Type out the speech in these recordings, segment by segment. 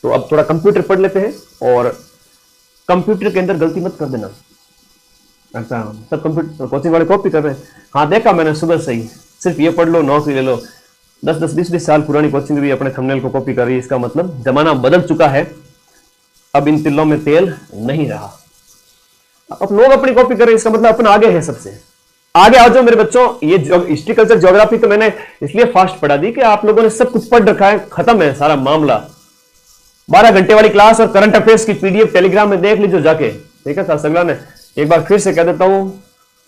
तो अब थोड़ा कंप्यूटर पढ़ लेते हैं, और कंप्यूटर के अंदर गलती मत कर देना। अच्छा, सब कंप्यूटर कोचिंग वाले कॉपी कर रहे हैं। हाँ देखा मैंने सुबह से ही, सिर्फ ये पढ़ लो नौकरी ले लो। 10-10, 20-20 साल पुरानी कोचिंग भी अपने थंबनेल को कॉपी कर रही है। इसका मतलब जमाना बदल चुका है, अब इन तिलों में तेल नहीं रहा। अब लोग अपनी कॉपी कर रहे हैं, इसका मतलब अपन आगे है, सबसे आगे आ जाओ मेरे बच्चों। ये हिस्ट्री कल्चर ज्योग्राफी तो मैंने इसलिए फास्ट पढ़ा दी कि आप लोगों ने सब कुछ पढ़ रखा है, खत्म है सारा मामला। 12 घंटे वाली क्लास और करंट अफेयर्स की पीडीएफ टेलीग्राम में देख लीजिए जाके, ठीक है। सर सगला ने एक बार फिर से कह देता हूं,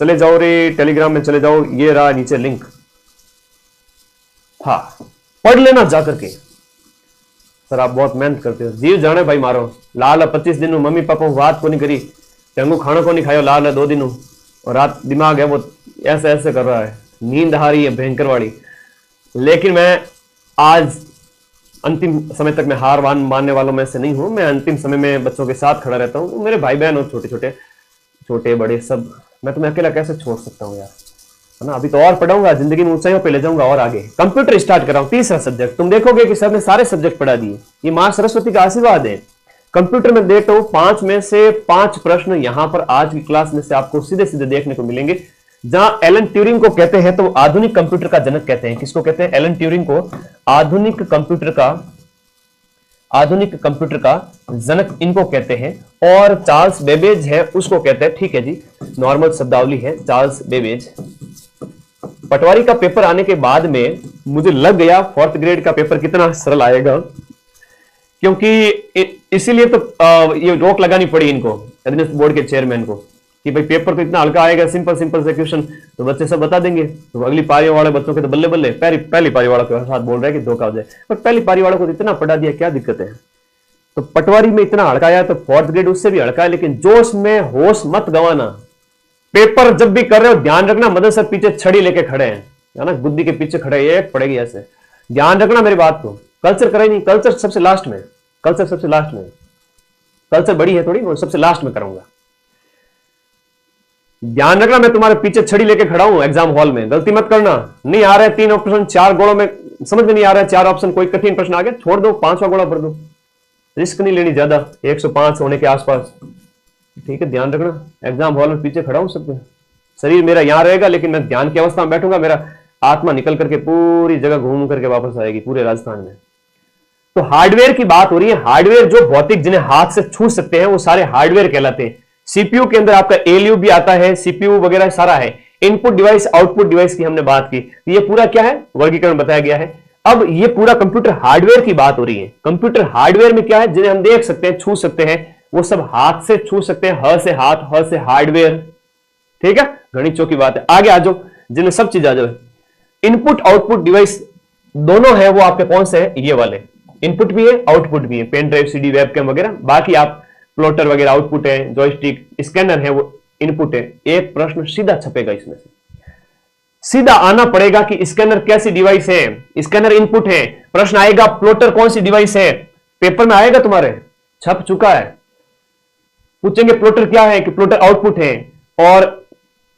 चले जाओ रे टेलीग्राम में चले जाओ, ये रहा नीचे लिंक, हाँ पढ़ लेना जाकर के। सर आप बहुत मेहनत करते हो, जीव जाने भाई मारो। लाल 25 दिन मम्मी पापा बात को नहीं करी, चंगू खाना को नहीं खायो, लाल है 2 दिन और रात दिमाग है वो ऐसे ऐसे कर रहा है, नींद आ रही है भयंकर वाली। लेकिन मैं आज अंतिम समय तक मैं हार मानने वालों में से नहीं हूं। मैं अंतिम समय में बच्चों के साथ खड़ा रहता हूं, मेरे भाई बहन और छोटे बड़े सब। मैं तुम्हें अकेला कैसे छोड़ सकता हूं यार, है ना। अभी तो और पढ़ाऊंगा, जिंदगी में ऊंचाइयों पे ले जाऊंगा और आगे। कंप्यूटर स्टार्ट कर रहा हूं, तीसरा सब्जेक्ट। तुम देखोगे कि सर ने सारे सब्जेक्ट पढ़ा दिए, ये मां सरस्वती का आशीर्वाद है। कंप्यूटर में देखता हूं 5 में से 5 प्रश्न यहां पर आज की क्लास में से आपको सीधे सीधे देखने को मिलेंगे। जहां एलन ट्यूरिंग को कहते हैं तो आधुनिक कंप्यूटर का जनक कहते हैं। किसको कहते हैं? एलन ट्यूरिंग को आधुनिक कंप्यूटर का जनक इनको कहते हैं। और चार्ल्स बेबेज है, उसको कहते हैं, ठीक है जी, नॉर्मल शब्दावली है चार्ल्स बेबेज। पटवारी का पेपर आने के बाद में मुझे लग गया 4th ग्रेड का पेपर कितना सरल आएगा, क्योंकि इसीलिए तो ये रोक लगानी पड़ी इनको, अधीनस्थ बोर्ड के चेयरमैन को, कि भाई पेपर तो इतना हल्का आएगा, सिंपल से क्वेश्चन तो बच्चे सब बता देंगे। तो अगली पारी वाले बच्चों के तो बल्ले बल्ले, पहली पारी वालों के साथ बोल रहे हैं कि धोखा हो जाए, पर पहली पारी वालों को तो इतना पढ़ा दिया, क्या दिक्कत है। तो पटवारी में इतना हल्का आया तो 4th ग्रेड उससे भी हल्का है। लेकिन जोश में होश मत गंवाना। पेपर जब भी कर रहे हो ध्यान रखना, मदद सर पीछे छड़ी लेके खड़े हैं, है ना, गुद्दी के पीछे खड़े, एक पड़ेगी ऐसे, ध्यान रखना मेरी बात को। कल्चर करे नहीं, कल्चर सबसे लास्ट में, कल्चर बड़ी है थोड़ी, वो सबसे लास्ट में करूंगा। ध्यान रखना, मैं तुम्हारे पीछे छड़ी लेके खड़ा हूं एग्जाम हॉल में, गलती मत करना। नहीं आ रहे 3 ऑप्शन 4 गोलों में, समझ में नहीं आ रहा है 4 ऑप्शन, कोई कठिन प्रश्न आ गया छोड़ दो, 5वां गोला भर दो, रिस्क नहीं लेनी ज्यादा, 105 होने के आसपास, ठीक है। ध्यान रखना, एग्जाम हॉल में पीछे खड़ा हूं सबके, शरीर मेरा यहां रहेगा लेकिन मैं ध्यान की अवस्था में बैठूंगा, मेरा आत्मा निकल करके पूरी जगह घूम करके वापस आएगी पूरे राजस्थान में। तो हार्डवेयर की बात हो रही है। हार्डवेयर जो भौतिक जिन्हें हाथ से छू सकते हैं वो सारे हार्डवेयर कहलाते हैं। सीपीयू के अंदर आपका एलयू भी आता है, सीपीयू वगैरह सारा है। इनपुट डिवाइस आउटपुट डिवाइस की हमने बात की, तो ये पूरा क्या है, वर्गीकरण बताया गया है। अब ये पूरा कंप्यूटर हार्डवेयर की बात हो रही है। कंप्यूटर हार्डवेयर में क्या है, जिन्हें हम देख सकते हैं, छू सकते हैं, वो सब हाथ से छू सकते हैं, ह से हाथ, ह से हार्डवेयर, ठीक है। घनी चौकी बात है। आगे आ जाओ, जिन्हें सब चीज आ जाए। इनपुट आउटपुट डिवाइस दोनों है, वो आपके कौन से है, ये वाले। इनपुट भी है आउटपुट भी है, पेन ड्राइव, सीडी, वेबकैम वगैरह। बाकी आप प्लॉटर वगैरह आउटपुट है, जॉयस्टिक, स्कैनर है, वो इनपुट है। एक प्रश्न सीधा छपेगा इसमें से, सीधा आना पड़ेगा कि स्कैनर कैसी डिवाइस है, स्कैनर इनपुट है। प्रश्न आएगा प्लॉटर कौन सी डिवाइस है, पेपर में आएगा तुम्हारे, छप चुका है। पूछेंगे प्लॉटर क्या है, कि प्लॉटर आउटपुट है। और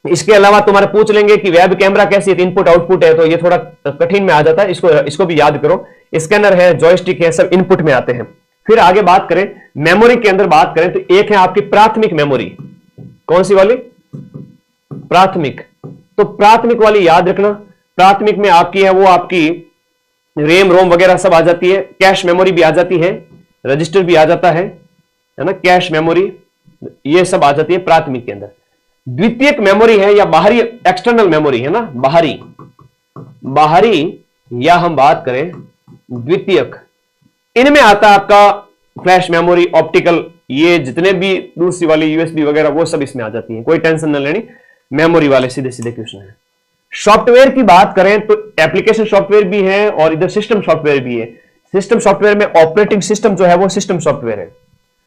इसके अलावा तुम्हारे पूछ लेंगे कि वेब कैमरा कैसी है, इनपुट आउटपुट है, तो ये थोड़ा कठिन में आ जाता है, इसको भी याद करो। स्कैनर है, जॉयस्टिक है, सब इनपुट में आते हैं। फिर आगे बात करें मेमोरी के अंदर बात करें, तो एक है आपकी प्राथमिक मेमोरी। कौन सी वाली, प्राथमिक। तो प्राथमिक वाली याद रखना, प्राथमिक में आपकी है वो आपकी रेम रोम वगैरह सब आ जाती है, कैश मेमोरी भी आ जाती है, रजिस्टर भी आ जाता है ना, कैश मेमोरी, ये सब आ जाती है प्राथमिक के अंदर। द्वितीयक मेमोरी है या बाहरी एक्सटर्नल मेमोरी है ना, बाहरी या हम बात करें द्वितीयक, इनमें आता है आपका फ्लैश मेमोरी, ऑप्टिकल, ये जितने भी दूसरी वाली यूएसबी वगैरह वो सब इसमें आ जाती है, कोई टेंशन न लेनी। मेमोरी वाले सीधे सीधे क्वेश्चन है। सॉफ्टवेयर की बात करें तो एप्लीकेशन सॉफ्टवेयर भी है और इधर सिस्टम सॉफ्टवेयर भी है। सिस्टम सॉफ्टवेयर में ऑपरेटिंग सिस्टम जो है वो सिस्टम सॉफ्टवेयर है,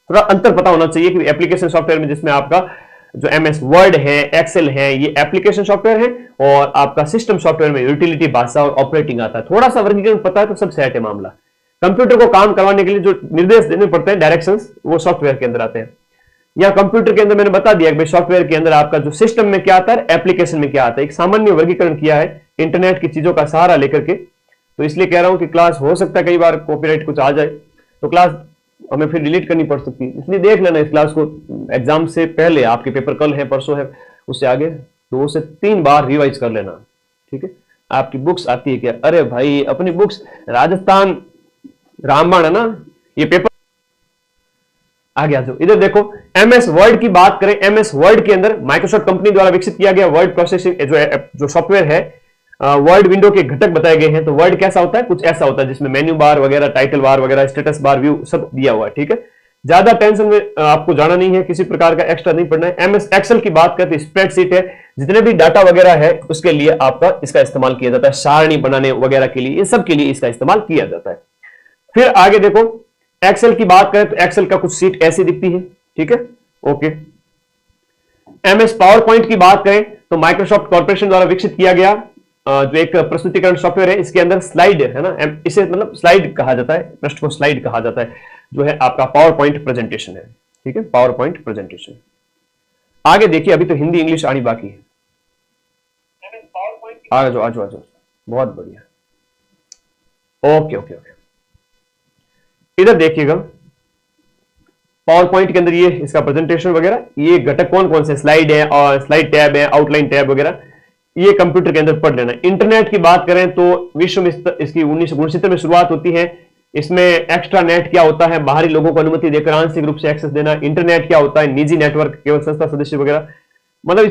थोड़ा अंतर पता होना चाहिए कि एप्लीकेशन सॉफ्टवेयर में जिसमें आपका जो एमएस वर्ड है, एक्सेल है, ये एप्लीकेशन सॉफ्टवेयर है, और आपका सिस्टम सॉफ्टवेयर में यूटिलिटी, भाषा और ऑपरेटिंग आता है। थोड़ा सा वर्गीकरण पता है तो सब सेट है मामला। कंप्यूटर को काम करवाने के लिए जो निर्देश देने पड़ते हैं, डायरेक्शंस, वो सॉफ्टवेयर के अंदर आते हैं। या कंप्यूटर के अंदर मैंने बता दिया कि सॉफ्टवेयर के अंदर आपका जो सिस्टम में क्या आता है, एप्लीकेशन में क्या आता है, एक सामान्य वर्गीकरण किया है इंटरनेट की चीजों का सहारा लेकर के। तो इसलिए कह रहा हूं कि क्लास हो सकता है कई बार कॉपीराइट कुछ आ जाए, तो क्लास हमें फिर डिलीट करनी पड़ सकती है, इसलिए देख लेना इस क्लास को एग्जाम से पहले, आपके पेपर कल है परसों है, उससे आगे 2 से 3 बार रिवाइज कर लेना। ठीक है, आपकी बुक्स आती है क्या? अरे भाई अपनी बुक्स राजस्थान रामबाण है ना, ये पेपर आगे आ जाओ। इधर देखो एमएस वर्ड की बात करें, एमएस वर्ड के अंदर माइक्रोसॉफ्ट कंपनी द्वारा विकसित किया गया वर्ड प्रोसेसिंग जो सॉफ्टवेयर है, वर्ड विंडो के घटक बताए गए हैं। तो वर्ड कैसा होता है? कुछ ऐसा होता है जिसमें मेन्यू बार वगैरह, टाइटल बार वगैरह, स्टेटस बार, व्यू सब दिया हुआ है। ठीक है, ज्यादा टेंशन में आपको जाना नहीं है, किसी प्रकार का एक्स्ट्रा नहीं पढ़ना है। एमएस एक्सेल की बात करते स्प्रेडशीट है, जितने भी डाटा वगैरह है उसके लिए आपका इसका इस्तेमाल किया जाता है, सारणी बनाने वगैरह के लिए, इन सब के लिए इसका इस्तेमाल किया जाता है। फिर आगे देखो एक्सेल की बात करें तो एक्सेल का कुछ सीट ऐसी दिखती है। ठीक है, ओके। एमएस पावर पॉइंट की बात करें तो माइक्रोसॉफ्ट कॉर्पोरेशन द्वारा विकसित किया गया जो एक प्रस्तुतिकरण सॉफ्टवेयर है, इसके अंदर स्लाइड है ना, इसे मतलब स्लाइड कहा जाता है, पृष्ठ को स्लाइड कहा जाता है, जो है आपका पावर पॉइंट प्रेजेंटेशन है। ठीक है, पावर पॉइंट प्रेजेंटेशन। आगे देखिए, अभी तो हिंदी इंग्लिश आनी बाकी है। आ जाओ आ जाओ आ जाओ, बहुत बढ़िया। ओके ओके ओके, इधर देखिएगा पावर पॉइंट के अंदर ये इसका प्रेजेंटेशन वगैरह, ये घटक कौन कौन से, स्लाइड है और स्लाइड टैब है, आउटलाइन टैब वगैरह, ये कंप्यूटर के अंदर पढ़ लेना। इंटरनेट की बात करें तो विश्व में इसकी 1969 में शुरुआत होती है। इसमें एक्स्ट्रा नेट क्या होता है? बाहरी लोगों को अनुमति देकर आंशिक रूप से एक्सेस देना। इंटरनेट क्या होता है? निजी नेटवर्क, केवल संस्था सदस्य वगैरह, मतलब